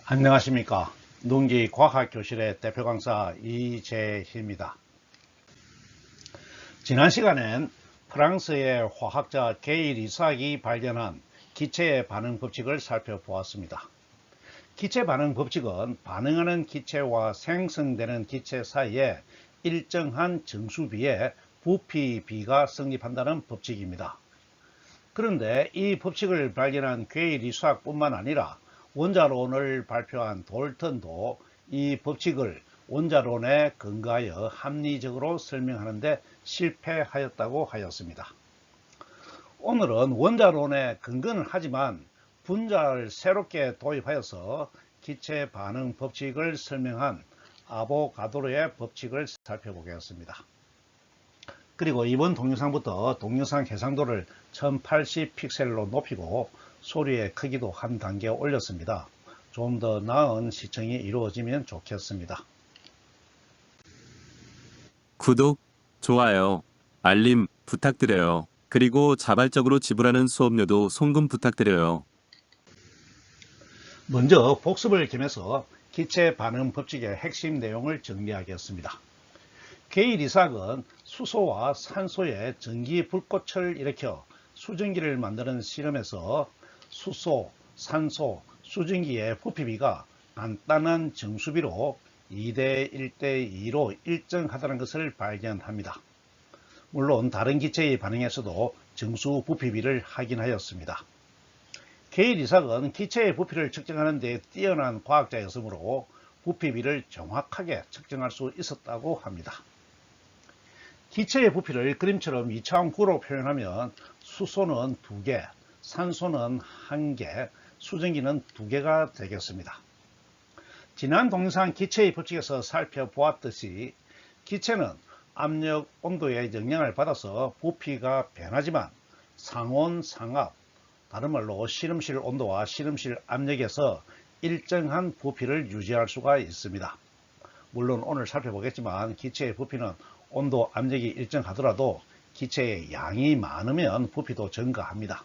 안녕하십니까. 농기과학교실의 대표 강사 이재희입니다. 지난 시간엔 프랑스의 화학자 게이 리삭이 발견한 기체의 반응 법칙을 살펴보았습니다. 기체 반응 법칙은 반응하는 기체와 생성되는 기체 사이에 일정한 정수비의 부피비가 성립한다는 법칙입니다. 그런데 이 법칙을 발견한 게이 리삭뿐만 아니라 원자론을 발표한 돌턴도 이 법칙을 원자론에 근거하여 합리적으로 설명하는데 실패하였다고 하였습니다. 오늘은 원자론에 근거는 하지만 분자를 새롭게 도입하여서 기체 반응 법칙을 설명한 아보가드로의 법칙을 살펴보겠습니다. 그리고 이번 동영상부터 동영상 해상도를 1080픽셀로 높이고 소리의 크기도 한 단계 올렸습니다. 좀 더 나은 시청이 이루어지면 좋겠습니다. 구독, 좋아요, 알림 부탁드려요. 그리고 자발적으로 지불하는 수업료도 송금 부탁드려요. 먼저 복습을 겸해서 기체 반응 법칙의 핵심 내용을 정리하겠습니다. 게이 리삭은 수소와 산소의 전기 불꽃을 일으켜 수증기를 만드는 실험에서 수소, 산소, 수증기의 부피비가 간단한 정수비로 2대 1대 2로 일정하다는 것을 발견합니다. 물론 다른 기체의 반응에서도 정수 부피비를 확인하였습니다. 게이 리삭은 기체의 부피를 측정하는 데 뛰어난 과학자였으므로 부피비를 정확하게 측정할 수 있었다고 합니다. 기체의 부피를 그림처럼 이차원구로 표현하면 수소는 2개, 산소는 1개, 수증기는 2개가 되겠습니다. 지난 동영상 기체의 법칙에서 살펴보았듯이 기체는 압력, 온도의 영향을 받아서 부피가 변하지만 상온, 상압, 다른 말로 실험실 온도와 실험실 압력에서 일정한 부피를 유지할 수가 있습니다. 물론 오늘 살펴보겠지만 기체의 부피는 온도, 압력이 일정하더라도 기체의 양이 많으면 부피도 증가합니다.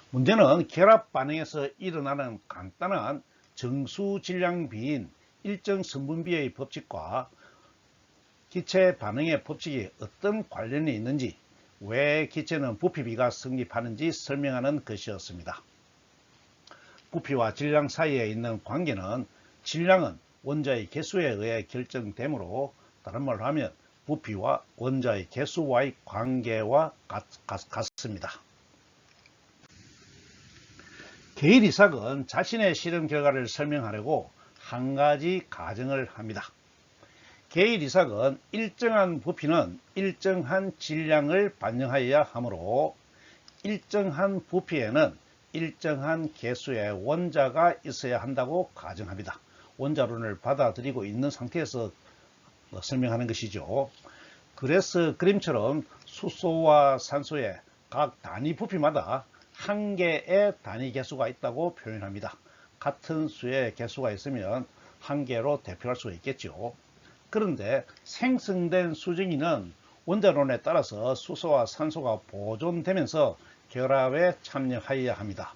문제는 결합 반응에서 일어나는 간단한 정수 질량비인 일정 성분비의 법칙과 기체 반응의 법칙이 어떤 관련이 있는지, 왜 기체는 부피비가 성립하는지 설명하는 것이었습니다. 부피와 질량 사이에 있는 관계는 질량은 원자의 개수에 의해 결정되므로 다른 말로 하면 부피와 원자의 개수와의 관계와 같습니다. 게이 리삭은 자신의 실험 결과를 설명하려고 한 가지 가정을 합니다. 게이 리삭은 일정한 부피는 일정한 질량을 반영하여야 하므로 일정한 부피에는 일정한 개수의 원자가 있어야 한다고 가정합니다. 원자론을 받아들이고 있는 상태에서 설명하는 것이죠. 그래서 그림처럼 수소와 산소의 각 단위 부피마다 한 개의 단위 개수가 있다고 표현합니다. 같은 수의 개수가 있으면 한 개로 대표할 수 있겠죠. 그런데 생성된 수증기는 원자론에 따라서 수소와 산소가 보존되면서 결합에 참여하여야 합니다.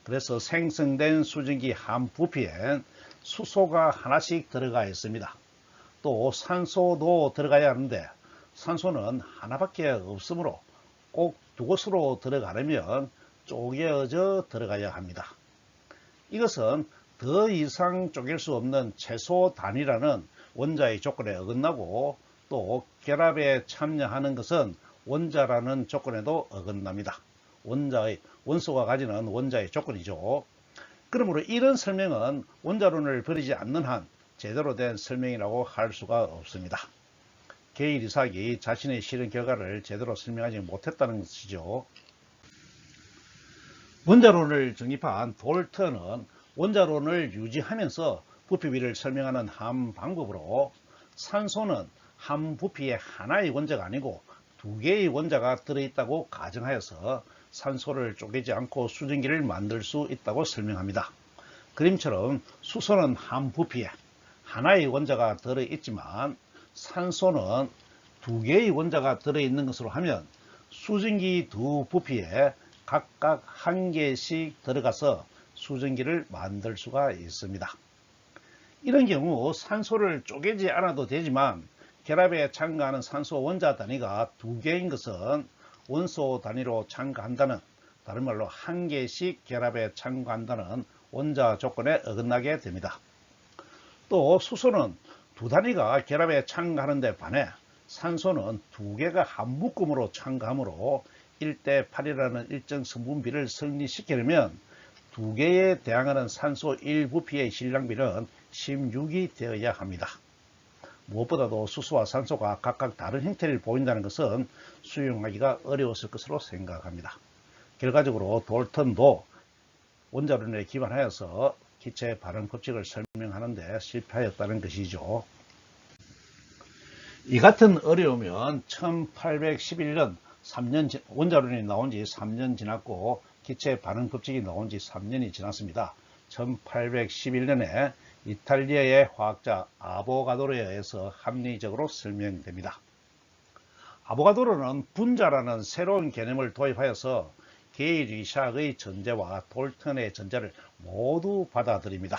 그래서 생성된 수증기 한 부피엔 수소가 하나씩 들어가 있습니다. 또 산소도 들어가야 하는데 산소는 하나밖에 없으므로 꼭 두 곳으로 들어가려면 쪼개져 들어가야 합니다. 이것은 더 이상 쪼갤 수 없는 최소 단위라는 원자의 조건에 어긋나고 또 결합에 참여하는 것은 원자라는 조건에도 어긋납니다. 원소가 가지는 원자의 조건이죠. 그러므로 이런 설명은 원자론을 버리지 않는 한 제대로 된 설명이라고 할 수가 없습니다. 게이 리삭이 자신의 실험 결과를 제대로 설명하지 못했다는 것이죠. 원자론을 정립한 돌턴은 원자론을 유지하면서 부피비를 설명하는 한 방법으로 산소는 한 부피에 하나의 원자가 아니고 2개의 원자가 들어있다고 가정하여서 산소를 쪼개지 않고 수증기를 만들 수 있다고 설명합니다. 그림처럼 수소는 한 부피에 하나의 원자가 들어있지만 산소는 2개의 원자가 들어있는 것으로 하면 수증기 두 부피에 각각 한 개씩 들어가서 수증기를 만들 수가 있습니다. 이런 경우 산소를 쪼개지 않아도 되지만 결합에 참가하는 산소 원자 단위가 2개인 것은 원소 단위로 참가한다는, 다른 말로 1개씩 결합에 참가한다는 원자 조건에 어긋나게 됩니다. 또 수소는 2단위가 결합에 참가하는 데 반해 산소는 2개가 한 묶음으로 참가하므로 1대8이라는 일정 성분비를 성립시키려면 2개에 대항하는 산소 1부피의 실량비는 16이 되어야 합니다. 무엇보다도 수소와 산소가 각각 다른 형태를 보인다는 것은 수용하기가 어려웠을 것으로 생각합니다. 결과적으로 돌턴도 원자론에 기반하여서 기체 반응 법칙을 설명하는 데 실패하였다는 것이죠. 이 같은 어려움은 1811년 원자론이 나온 지 3년 지났고 기체 반응 법칙이 나온 지 3년이 지났습니다. 1811년에 이탈리아의 화학자 아보가도로에 의해서 합리적으로 설명됩니다. 아보가도로는 분자라는 새로운 개념을 도입하여서 게이 리샥의 전제와 돌턴의 전제를 모두 받아들입니다.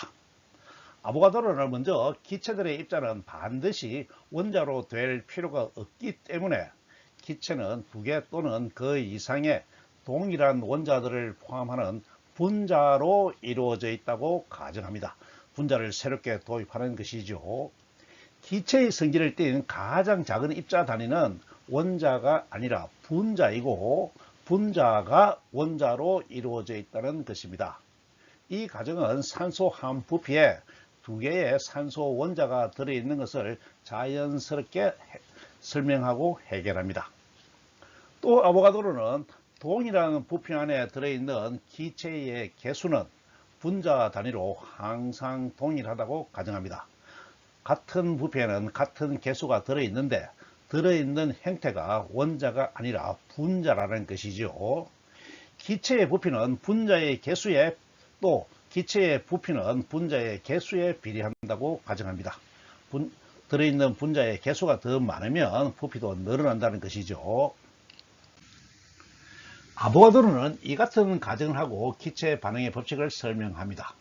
아보가도로는 먼저 기체들의 입자는 반드시 원자로 될 필요가 없기 때문에 기체는 2개 또는 그 이상의 동일한 원자들을 포함하는 분자로 이루어져 있다고 가정합니다. 분자를 새롭게 도입하는 것이죠. 기체의 성질을 띈 가장 작은 입자 단위는 원자가 아니라 분자이고 분자가 원자로 이루어져 있다는 것입니다. 이 가정은 산소 한 부피에 2개의 산소 원자가 들어있는 것을 자연스럽게 설명하고 해결합니다. 또 아보가도로는 동일한 부피 안에 들어있는 기체의 개수는 분자 단위로 항상 동일하다고 가정합니다. 같은 부피에는 같은 개수가 들어있는데 들어있는 형태가 원자가 아니라 분자라는 것이죠. 기체의 부피는 분자의 개수에 또 기체의 부피는 분자의 개수에 비례한다고 가정합니다. 들어있는 분자의 개수가 더 많으면 부피도 늘어난다는 것이죠. 아보가도로는 이 같은 가정을 하고 기체 반응의 법칙을 설명합니다.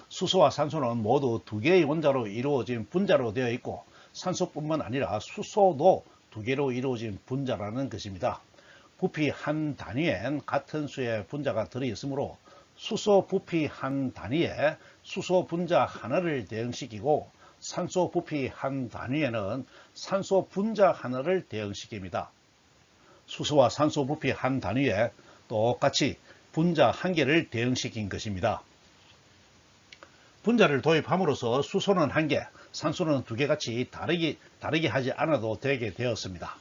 수소와 산소는 모두 2개의 원자로 이루어진 분자로 되어 있고 산소뿐만 아니라 수소도 2개로 이루어진 분자라는 것입니다. 부피 한 단위엔 같은 수의 분자가 들어있으므로 수소 부피 한 단위에 수소 분자 하나를 대응시키고 산소 부피 한 단위에는 산소 분자 하나를 대응시킵니다. 수소와 산소 부피 한 단위에 똑같이 분자 한 개를 대응시킨 것입니다. 분자를 도입함으로써 수소는 1개, 산소는 2개 같이 다르게 하지 않아도 되게 되었습니다.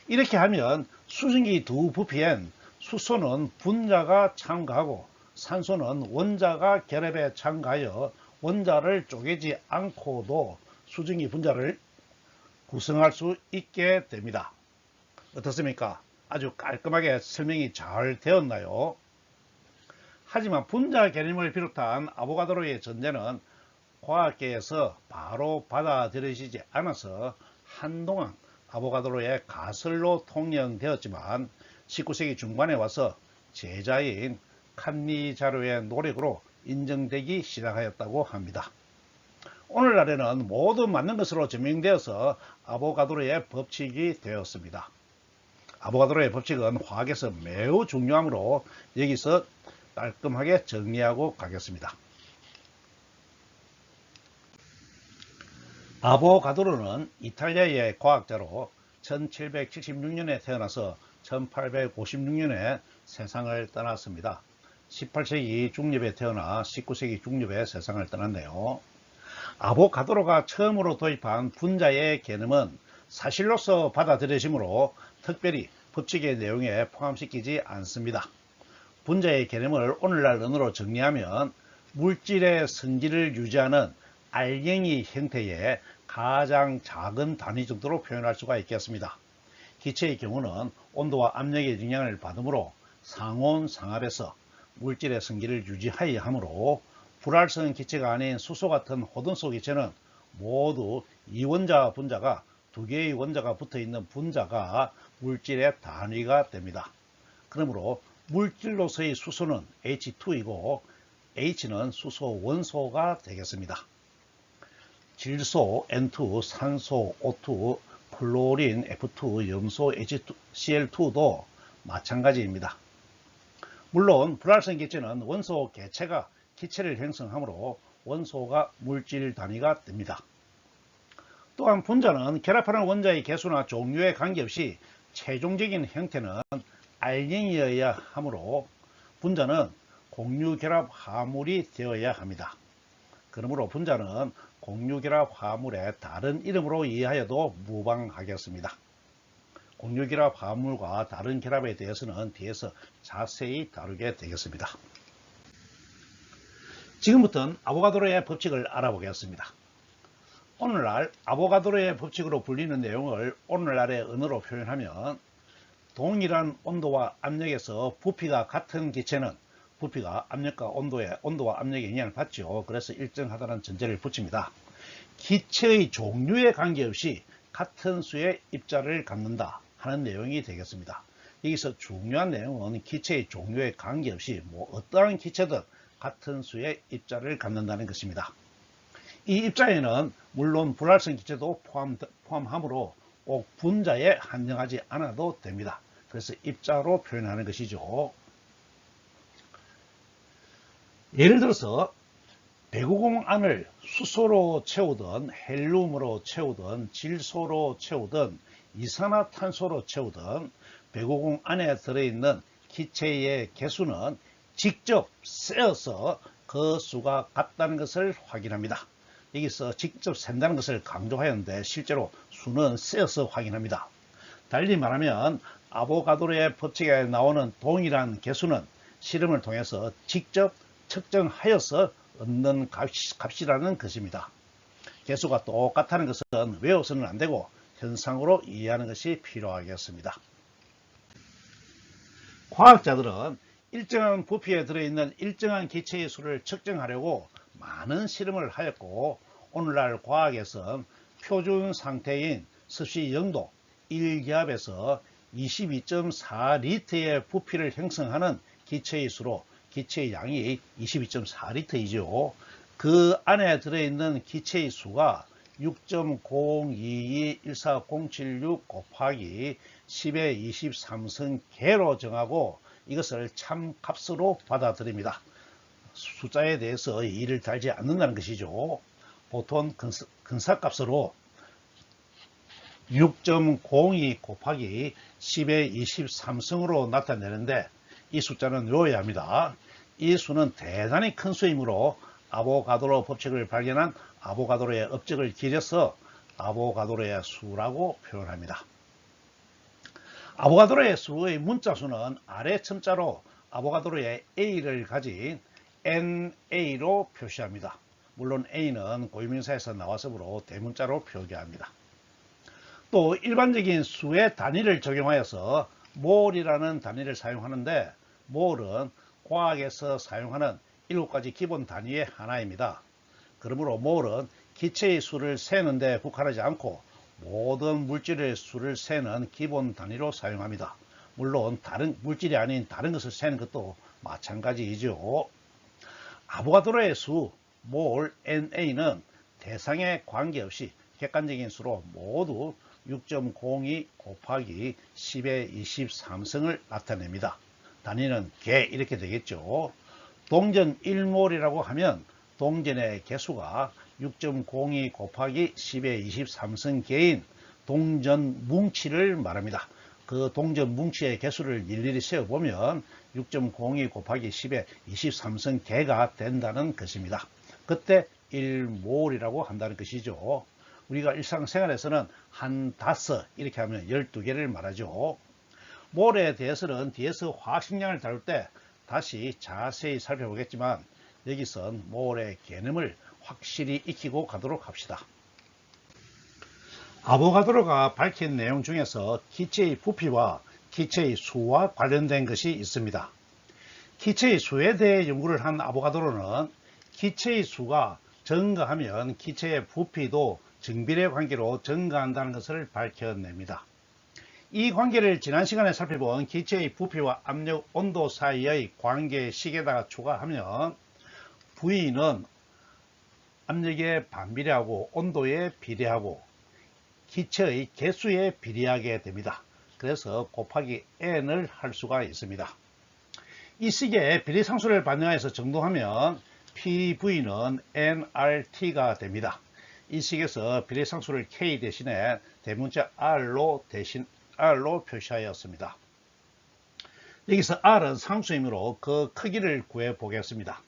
이렇게 하면 수증기 2 부피엔 수소는 분자가 참가하고 산소는 원자가 결합에 참가하여 원자를 쪼개지 않고도 수증기 분자를 구성할 수 있게 됩니다. 어떻습니까? 아주 깔끔하게 설명이 잘 되었나요? 하지만 분자 개념을 비롯한 아보가도로의 전제는 과학계에서 바로 받아들여지지 않아서 한동안 아보가도로의 가설로 통용되었지만 19세기 중반에 와서 제자인 칸니자로의 노력으로 인정되기 시작하였다고 합니다. 오늘날에는 모두 맞는 것으로 증명되어서 아보가도로의 법칙이 되었습니다. 아보가도로의 법칙은 화학에서 매우 중요하므로 여기서 깔끔하게 정리하고 가겠습니다. 아보가도로는 이탈리아의 과학자로 1776년에 태어나서 1856년에 세상을 떠났습니다. 18세기 중엽에 태어나 19세기 중엽에 세상을 떠났네요. 아보가도로가 처음으로 도입한 분자의 개념은 사실로서 받아들여지므로 특별히 법칙의 내용에 포함시키지 않습니다. 분자의 개념을 오늘날 언어로 정리하면 물질의 성질을 유지하는 알갱이 형태의 가장 작은 단위 정도로 표현할 수가 있겠습니다. 기체의 경우는 온도와 압력의 영향을 받으므로 상온상압에서 물질의 성질을 유지하여야 하므로 불활성 기체가 아닌 수소 같은 호돈소 기체는 모두 이원자 분자가 2개의 원자가 붙어있는 분자가 물질의 단위가 됩니다. 그러므로 물질로서의 수소는 H2이고 H는 수소 원소가 되겠습니다. 질소 N2, 산소 O2, 플로린 F2, 염소 HCl2도 마찬가지입니다. 물론 불활성 기체는 원소 개체가 기체를 형성하므로 원소가 물질 단위가 됩니다. 또한 분자는 결합하는 원자의 개수나 종류에 관계없이 최종적인 형태는 알갱이여야 하므로 분자는 공유결합 화물이 되어야 합니다. 그러므로 분자는 공유결합 화물의 다른 이름으로 이해하여도 무방하겠습니다. 공유결합 화물과 다른 결합에 대해서는 뒤에서 자세히 다루게 되겠습니다. 지금부터는 아보가드로의 법칙을 알아보겠습니다. 오늘날 아보가드로의 법칙으로 불리는 내용을 오늘날의 언어로 표현하면 동일한 온도와 압력에서 부피가 같은 기체는 부피가 압력과 온도와 압력에 영향을 받죠. 그래서 일정하다는 전제를 붙입니다. 기체의 종류에 관계없이 같은 수의 입자를 갖는다 하는 내용이 되겠습니다. 여기서 중요한 내용은 기체의 종류에 관계없이 어떠한 기체든 같은 수의 입자를 갖는다는 것입니다. 이 입자에는 물론 불활성 기체도 포함하므로 꼭 분자에 한정하지 않아도 됩니다. 그래서 입자로 표현하는 것이죠. 예를 들어서 배구공 안을 수소로 채우든 헬륨으로 채우든 질소로 채우든 이산화탄소로 채우든 배구공 안에 들어있는 기체의 개수는 직접 세어서 그 수가 같다는 것을 확인합니다. 여기서 직접 센다는 것을 강조하였는데 실제로 수는 세어서 확인합니다. 달리 말하면 아보가드로의 법칙에 나오는 동일한 개수는 실험을 통해서 직접 측정하여서 얻는 값이라는 것입니다. 개수가 똑같다는 것은 외워서는 안되고 현상으로 이해하는 것이 필요하겠습니다. 과학자들은 일정한 부피에 들어있는 일정한 기체의 수를 측정하려고 많은 실험을 하였고 오늘날 과학에서는 표준 상태인 습시 0도 1기압에서 22.4리터의 부피를 형성하는 기체의 수로 기체의 양이 22.4리터이죠. 그 안에 들어있는 기체의 수가 6.0221476 곱하기 10의 23승계로 정하고 이것을 참값으로 받아들입니다. 숫자에 대해서 이의를 달지 않는다는 것이죠. 보통 근사값으로 6.02 곱하기 10의 23승으로 나타내는데 이 숫자는 외워야 합니다. 이 수는 대단히 큰 수이므로 아보가드로 법칙을 발견한 아보가드로의 업적을 기려서 아보가드로의 수라고 표현합니다. 아보가드로의 수의 문자수는 아래 첨자로 아보가드로의 A를 가진 NA로 표시합니다. 물론 A는 고유명사에서 나와서므로 대문자로 표기합니다. 또 일반적인 수의 단위를 적용하여서 몰이라는 단위를 사용하는데 몰은 과학에서 사용하는 7가지 기본 단위의 하나입니다. 그러므로 몰은 기체의 수를 세는 데 국한하지 않고 모든 물질의 수를 세는 기본 단위로 사용합니다. 물론 다른 물질이 아닌 다른 것을 세는 것도 마찬가지이죠. 아보가드로의 수 몰 NA는 대상에 관계없이 객관적인 수로 모두 6.02 곱하기 10의 23승을 나타냅니다. 단위는 개 이렇게 되겠죠. 동전 1몰이라고 하면 동전의 개수가 6.02 곱하기 10의 23승 개인 동전 뭉치를 말합니다. 그 동전 뭉치의 개수를 일일이 세어보면 6.02 곱하기 10의 23승 개가 된다는 것입니다. 그때 1몰이라고 한다는 것이죠. 우리가 일상생활에서는 한 다섯 이렇게 하면 12개를 말하죠. 몰에 대해서는 뒤에서 화학식량을 다룰 때 다시 자세히 살펴보겠지만 여기선 몰의 개념을 확실히 익히고 가도록 합시다. 아보가드로가 밝힌 내용 중에서 기체의 부피와 기체의 수와 관련된 것이 있습니다. 기체의 수에 대해 연구를 한 아보가드로는 기체의 수가 증가하면 기체의 부피도 정비례 관계로 증가한다는 것을 밝혀냅니다. 이 관계를 지난 시간에 살펴본 기체의 부피와 압력, 온도 사이의 관계 식에다가 추가하면 V는 압력에 반비례하고 온도에 비례하고 기체의 개수에 비례하게 됩니다. 그래서 곱하기 n을 할 수가 있습니다. 이 식의 비례상수를 반영해서 정동하면 PV는 nRT가 됩니다. 이 식에서 비례상수를 K 대신에 대문자 R로 표시하였습니다. 여기서 R은 상수이므로 그 크기를 구해 보겠습니다.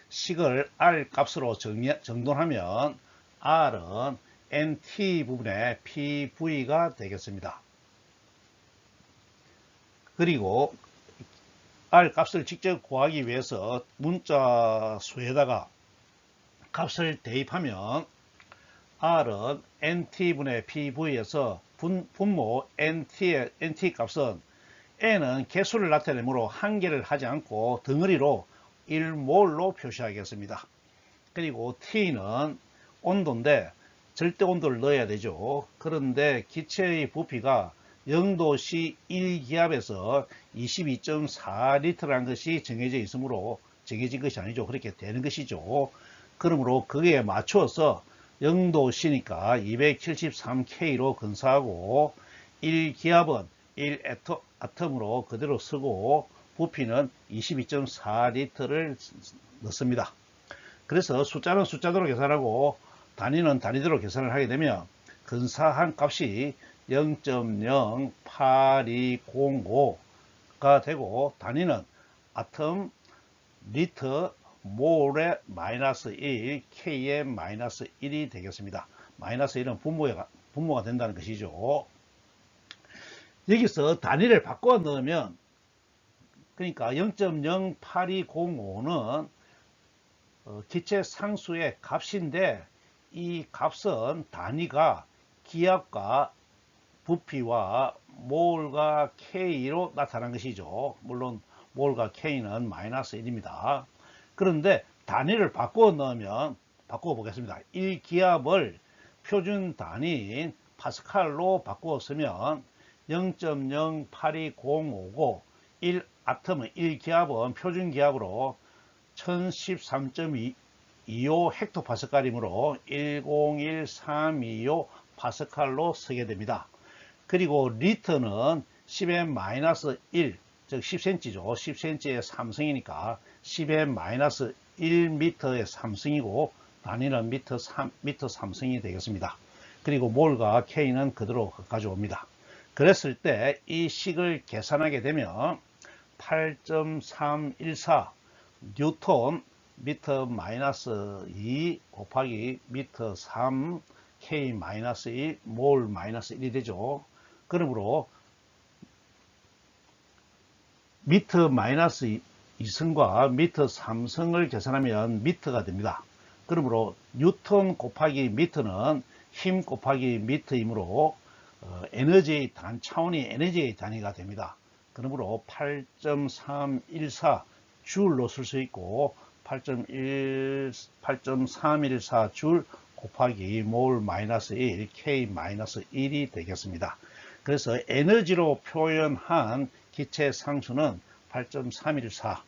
식을 R 값으로 정돈하면 R은 NT 부분의 PV가 되겠습니다. 그리고 R 값을 직접 구하기 위해서 문자 수에다가 값을 대입하면 R은 NT분의 PV에서 분모 NT 값은 N은 개수를 나타내므로 한계를 하지 않고 덩어리로 1몰로 표시하겠습니다. 그리고 T는 온도인데 절대 온도를 넣어야 되죠. 그런데 기체의 부피가 0도씨 1기압에서 22.4리터라는 것이 정해져 있으므로 정해진 것이 아니죠. 그렇게 되는 것이죠. 그러므로 그에 맞추어서 0도씨니까 273K로 근사하고 1기압은 1아tom으로 그대로 쓰고 부피는 22.4리터를 넣습니다. 그래서 숫자는 숫자대로 계산하고 단위는 단위대로 계산을 하게 되면 근사한 값이 0.8205가 되고 단위는 아톰, 리터, 몰에 마이너스 1, K에 마이너스 1이 되겠습니다. 마이너스 1은 분모가 된다는 것이죠. 여기서 단위를 바꿔 넣으면 그러니까 0.08205는 기체 상수의 값인데 이 값은 단위가 기압과 부피와 몰과 K로 나타난 것이죠. 물론 몰과 K는 마이너스 1입니다. 그런데 단위를 바꾸어 넣으면 바꾸어 보겠습니다. 1기압을 표준 단위인 파스칼로 바꾸어 쓰면 0.08205고 1아tom은 1기압은 표준 기압으로 1013.25 헥토파스칼이므로 101325 파스칼로 쓰게 됩니다. 그리고 리터는 10의-1, 즉 10cm죠. 10cm의 3승이니까 10의-1m의 3승이고 단위는 미터 3승이 되겠습니다. 그리고 몰과 K는 그대로 가져옵니다. 그랬을 때 이 식을 계산하게 되면 8.314 뉴턴 미터 마이너스 2 곱하기 미터 3 K 마이너스 1 몰 마이너스 1이 되죠. 그러므로 미터 마이너스 2승과 미터 3승을 계산하면 미터가 됩니다. 그러므로 뉴턴 곱하기 미터는 힘 곱하기 미터이므로 에너지의 차원이 에너지의 단위가 됩니다. 그러므로 8.314 줄로 쓸 수 있고 8.314 줄 곱하기 몰 마이너스 1 K 마이너스 1이 되겠습니다. 그래서 에너지로 표현한 기체 상수는 8.314,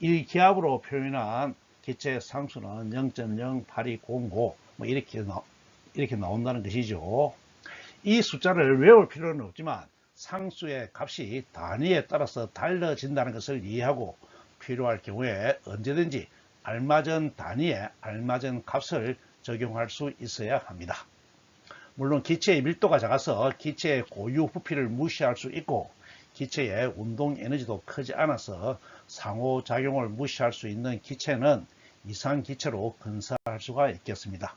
1기압으로 표현한 기체 상수는 0.08205 이렇게 나온다는 것이죠. 이 숫자를 외울 필요는 없지만 상수의 값이 단위에 따라서 달라진다는 것을 이해하고 필요할 경우에 언제든지 알맞은 단위에 알맞은 값을 적용할 수 있어야 합니다. 물론 기체의 밀도가 작아서 기체의 고유 부피를 무시할 수 있고 기체의 운동 에너지도 크지 않아서 상호작용을 무시할 수 있는 기체는 이상기체로 근사할 수가 있겠습니다.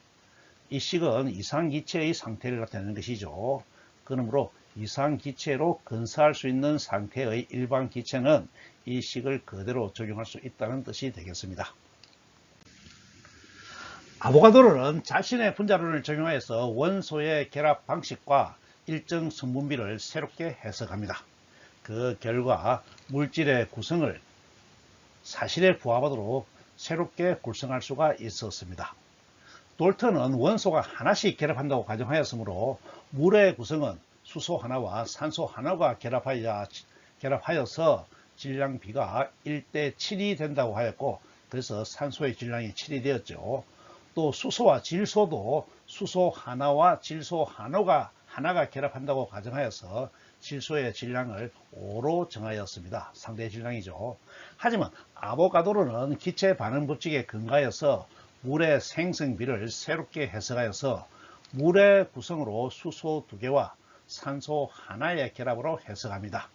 이 식은 이상기체의 상태를 나타내는 것이죠. 그러므로 이상기체로 근사할 수 있는 상태의 일반 기체는 이 식을 그대로 적용할 수 있다는 뜻이 되겠습니다. 아보가드로는 자신의 분자론을 적용하여서 원소의 결합 방식과 일정 성분비를 새롭게 해석합니다. 그 결과 물질의 구성을 사실에 부합하도록 새롭게 구성할 수가 있었습니다. 돌턴은 원소가 하나씩 결합한다고 가정하였으므로 물의 구성은 수소 하나와 산소 하나가 결합하여서 질량 B가 1대 7이 된다고 하였고 그래서 산소의 질량이 7이 되었죠. 또 수소와 질소도 수소 하나와 질소 하나가 결합한다고 가정하여서 질소의 질량을 5로 정하였습니다. 상대 질량이죠. 하지만 아보가드로는 기체 반응 법칙에 근거하여서 물의 생성비를 새롭게 해석하여서 물의 구성으로 수소 2개와 산소 하나의 결합으로 해석합니다.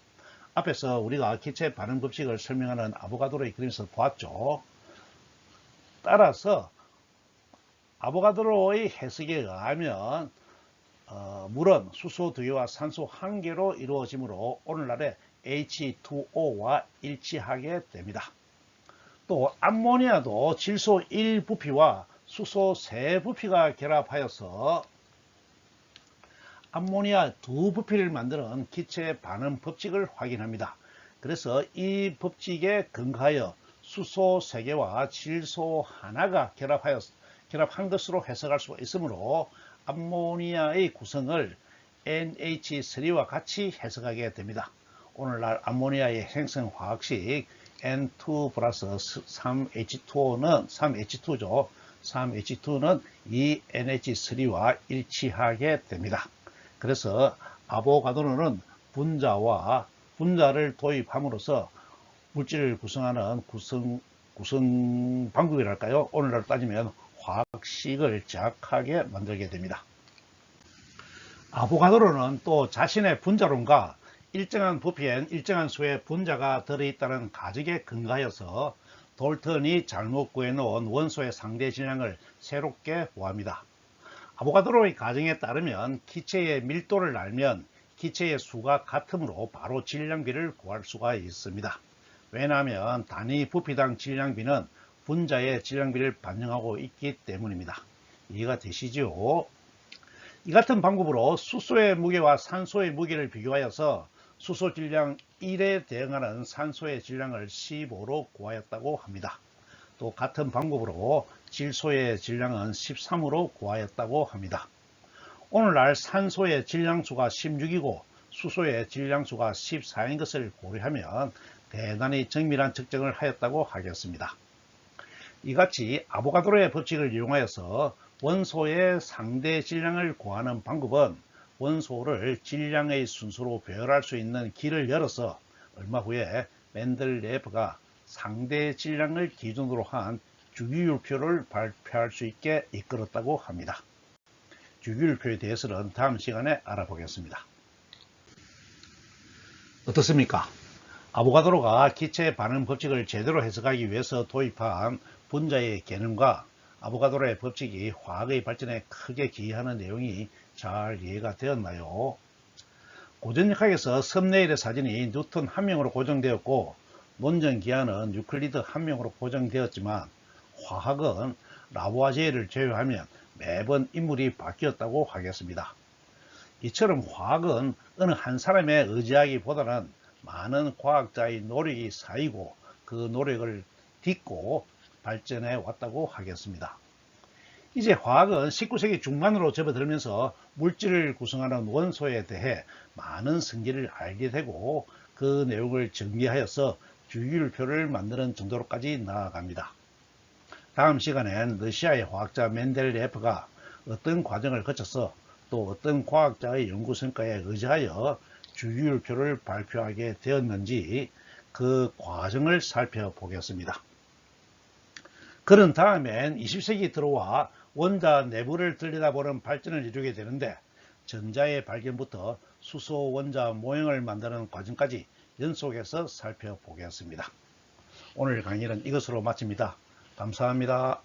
앞에서 우리가 기체 반응 법칙을 설명하는 아보가드로의 그림에서 보았죠. 따라서 아보가드로의 해석에 의하면 물은 수소 2개와 산소 1개로 이루어지므로 오늘날의 H2O와 일치하게 됩니다. 또 암모니아도 질소 1부피와 수소 3부피가 결합하여서 암모니아 2부피를 만드는 기체 반응 법칙을 확인합니다. 그래서 이 법칙에 근거하여 수소 3개와 질소 하나가 결합한 것으로 해석할 수 있으므로 암모니아의 구성을 NH3와 같이 해석하게 됩니다. 오늘날 암모니아의 생성 화학식 N2 플러스 3H2죠. 3H2는 이 NH3와 일치하게 됩니다. 그래서 아보가드로는 분자를 도입함으로써 물질을 구성하는 구성 방법이랄까요? 오늘날 따지면 화학식을 정확하게 만들게 됩니다. 아보가드로는 또 자신의 분자론과 일정한 부피엔 일정한 수의 분자가 들어있다는 가정에 근거하여서 돌턴이 잘못 구해놓은 원소의 상대 질량을 새롭게 구합니다. 아보가드로의 가정에 따르면 기체의 밀도를 알면 기체의 수가 같으므로 바로 질량비를 구할 수가 있습니다. 왜냐하면 단위 부피당 질량비는 분자의 질량비를 반영하고 있기 때문입니다. 이해가 되시죠? 이 같은 방법으로 수소의 무게와 산소의 무게를 비교하여서 수소 질량 1에 대응하는 산소의 질량을 15로 구하였다고 합니다. 또 같은 방법으로 질소의 질량은 13으로 구하였다고 합니다. 오늘날 산소의 질량수가 16이고 수소의 질량수가 14인 것을 고려하면 대단히 정밀한 측정을 하였다고 하겠습니다. 이같이 아보가드로의 법칙을 이용하여서 원소의 상대 질량을 구하는 방법은 원소를 질량의 순서로 배열할 수 있는 길을 열어서 얼마 후에 맨델레프가 상대 질량을 기준으로 한 주기율표를 발표할 수 있게 이끌었다고 합니다. 주기율표에 대해서는 다음 시간에 알아보겠습니다. 어떻습니까? 아보가드로가 기체 반응 법칙을 제대로 해석하기 위해서 도입한 분자의 개념과 아보가드로의 법칙이 화학의 발전에 크게 기여하는 내용이 잘 이해가 되었나요? 고전역학에서 섭네일의 사진이 뉴턴 한 명으로 고정되었고 논전 기하는 유클리드 한 명으로 고정되었지만 화학은 라보아제이를 제외하면 매번 인물이 바뀌었다고 하겠습니다. 이처럼 화학은 어느 한 사람에 의지하기보다는 많은 과학자의 노력이 쌓이고 그 노력을 딛고 발전해 왔다고 하겠습니다. 이제 화학은 19세기 중반으로 접어들면서 물질을 구성하는 원소에 대해 많은 성질을 알게 되고 그 내용을 정리하여서 주기율표를 만드는 정도로까지 나아갑니다. 다음 시간엔 러시아의 화학자 맨델레프가 어떤 과정을 거쳐서 또 어떤 과학자의 연구 성과에 의지하여 주기율표를 발표하게 되었는지 그 과정을 살펴보겠습니다. 그런 다음엔 20세기 들어와 원자 내부를 들여다보는 발전을 이루게 되는데 전자의 발견부터 수소 원자 모형을 만드는 과정까지 연속해서 살펴보겠습니다. 오늘 강의는 이것으로 마칩니다. 감사합니다.